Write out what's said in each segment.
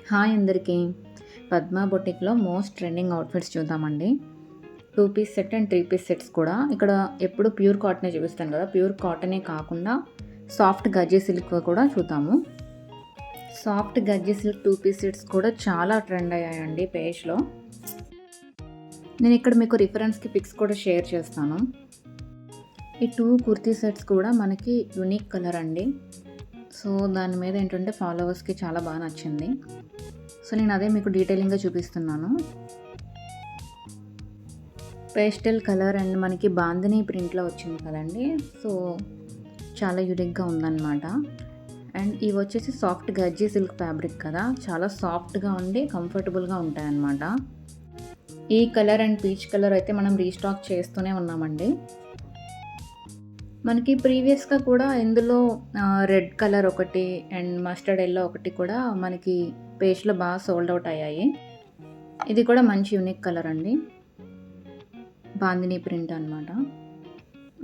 Hi అందరికీ. పద్మా బొటిక్లో most trending outfits చూద్దామండి. 2 piece set and 3 piece sets కూడా. ఇక్కడ ఎప్పుడు ప్యూర్ కాటనే చూపిస్తాను కదా, ప్యూర్ కాటనే కాకుండా సాఫ్ట్ గజ్జీ సిల్క్ కూడా చూద్దాము. సాఫ్ట్ గజ్జీ సిల్క్ 2 పీస్ సెట్స్ కూడా చాలా ట్రెండ్ అయ్యాయండి పేజ్లో. నేను ఇక్కడ మీకు రిఫరెన్స్కి పిక్స్ కూడా షేర్ చేస్తాను. ఈ 2 కుర్తీ సెట్స్ కూడా మనకి యూనిక్ కలర్ అండి. సో దాని మీద ఏంటంటే ఫాలోవర్స్కి చాలా బాగా నచ్చింది. సో నేను అదే మీకు డీటెయిలింగ్గా చూపిస్తున్నాను. పేస్టల్ కలర్ అండ్ మనకి బాందిని ప్రింట్లో వచ్చింది కదండి. సో చాలా యూనిక్గా ఉందన్నమాట. అండ్ ఇవి వచ్చేసి సాఫ్ట్ గజ్జీ సిల్క్ ఫ్యాబ్రిక్ కదా, చాలా సాఫ్ట్గా ఉండి కంఫర్టబుల్గా ఉంటాయన్నమాట. ఈ కలర్ అండ్ పీచ్ కలర్ అయితే మనం రీస్టాక్ చేస్తూనే ఉన్నామండి. మనకి ప్రీవియస్గా కూడా ఇందులో రెడ్ కలర్ ఒకటి అండ్ మస్టర్డ్ ఎల్లో ఒకటి కూడా మనకి పేజ్లో బాగా సోల్డ్ అవుట్ అయ్యాయి. ఇది కూడా మంచి యూనిక్ కలర్ అండి, బాందిని ప్రింట్ అనమాట.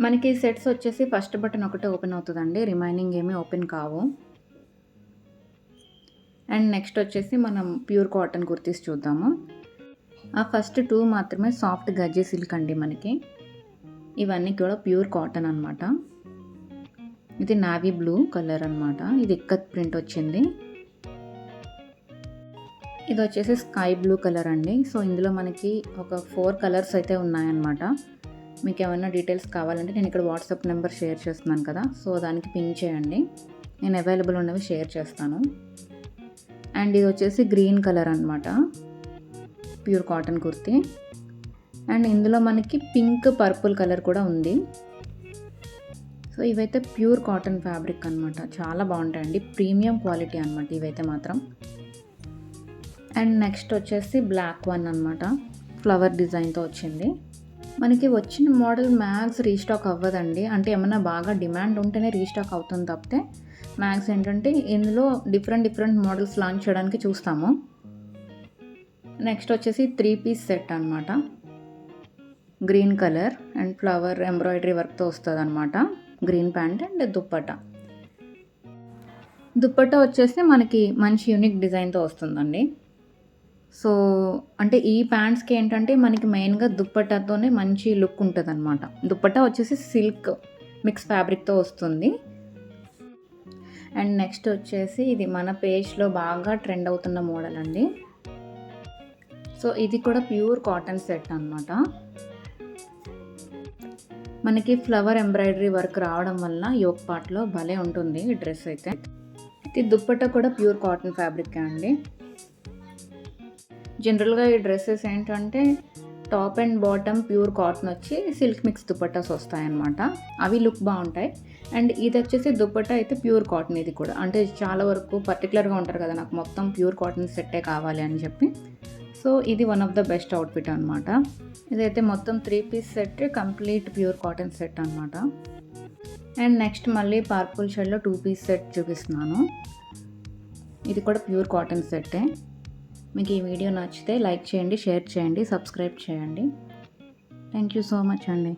మనకి సెట్స్ వచ్చేసి ఫస్ట్ బటన్ ఒకటే ఓపెన్ అవుతుందండి, రిమైనింగ్ ఏమీ ఓపెన్ కావు. అండ్ నెక్స్ట్ వచ్చేసి మనం ప్యూర్ కాటన్ కుర్తీస్ చూద్దాము. ఆ ఫస్ట్ 2 మాత్రమే సాఫ్ట్ గజ్జీ సిల్క్ అండి మనకి. ఇవన్నీ కూడా ప్యూర్ కాటన్ అనమాట. ఇది నావీ బ్లూ కలర్ అనమాట. ఇది ఇక్కత్ ప్రింట్ వచ్చింది. ఇది వచ్చేసి స్కై బ్లూ కలర్ అండి. సో ఇందులో మనకి ఒక 4 కలర్స్ అయితే ఉన్నాయన్నమాట. మీకు ఏమైనా డీటెయిల్స్ కావాలంటే నేను ఇక్కడ వాట్సాప్ నెంబర్ షేర్ చేస్తున్నాను కదా, సో దానికి పింక్ చేయండి, నేను అవైలబుల్ ఉన్నవి షేర్ చేస్తాను. అండ్ ఇది వచ్చేసి గ్రీన్ కలర్ అనమాట, ప్యూర్ కాటన్ కుర్తీ. అండ్ ఇందులో మనకి పింక్ పర్పుల్ కలర్ కూడా ఉంది. సో ఇవైతే ప్యూర్ కాటన్ ఫ్యాబ్రిక్ అనమాట, చాలా బాగుంటాయండి, ప్రీమియం క్వాలిటీ అనమాట ఇవైతే మాత్రం. అండ్ నెక్స్ట్ వచ్చేసి బ్లాక్ వన్ అనమాట, ఫ్లవర్ డిజైన్తో వచ్చింది. మనకి వచ్చిన మోడల్ మ్యాక్స్ రీస్టాక్ అవ్వదండి, అంటే ఏమైనా బాగా డిమాండ్ ఉంటేనే రీస్టాక్ అవుతుంది తప్పితే మ్యాక్స్ ఏంటంటే ఇందులో డిఫరెంట్ మోడల్స్ లాంచ్ చేయడానికి చూస్తాము. నెక్స్ట్ వచ్చేసి 3 పీస్ సెట్ అనమాట, green colour and flower embroidery వర్క్తో వస్తుంది అనమాట. గ్రీన్ ప్యాంట్ అండ్ దుప్పట్టా వచ్చేసి మనకి మంచి యూనిక్ డిజైన్తో వస్తుందండి. సో అంటే ఈ ప్యాంట్స్కి ఏంటంటే మనకి మెయిన్గా దుప్పట్టాతోనే మంచి లుక్ ఉంటుంది అనమాట. దుప్పట్టా వచ్చేసి సిల్క్ మిక్స్ ఫ్యాబ్రిక్తో వస్తుంది. అండ్ నెక్స్ట్ వచ్చేసి ఇది మన పేజ్లో బాగా ట్రెండ్ అవుతున్న మోడల్ అండి. సో ఇది కూడా ప్యూర్ కాటన్ సెట్ అనమాట. మనకి ఫ్లవర్ ఎంబ్రాయిడరీ వర్క్ రావడం వల్ల యోక్ పార్ట్లో భలే ఉంటుంది ఈ డ్రెస్ అయితే. ఇది దుప్పట్టా కూడా ప్యూర్ కాటన్ ఫ్యాబ్రిక్ అండి. జనరల్గా ఈ డ్రెస్సెస్ ఏంటంటే top and bottom pure cotton వచ్చి సిల్క్ మిక్స్ దుప్పట్టాస్ వస్తాయన్నమాట, అవి లుక్ బాగుంటాయి. అండ్ ఇది వచ్చేసి దుప్పట్టా అయితే ప్యూర్ కాటన్. ఇది కూడా అంటే చాలా వరకు పర్టికులర్గా ఉంటారు కదా, నాకు మొత్తం ప్యూర్ కాటన్ సెట్టే కావాలి అని చెప్పి. సో ఇది one of the best outfit అనమాట. ఇదైతే మొత్తం 3 piece set, complete pure cotton set అనమాట. అండ్ నెక్స్ట్ మళ్ళీ పర్పుల్ షేడ్లో 2 పీస్ సెట్ చూపిస్తున్నాను. ఇది కూడా ప్యూర్ కాటన్ సెట్టే. మీకు ఈ వీడియో నచ్చితే లైక్ చేయండి, షేర్ చేయండి, సబ్స్క్రైబ్ చేయండి. థ్యాంక్ యూ సో మచ్ అండి.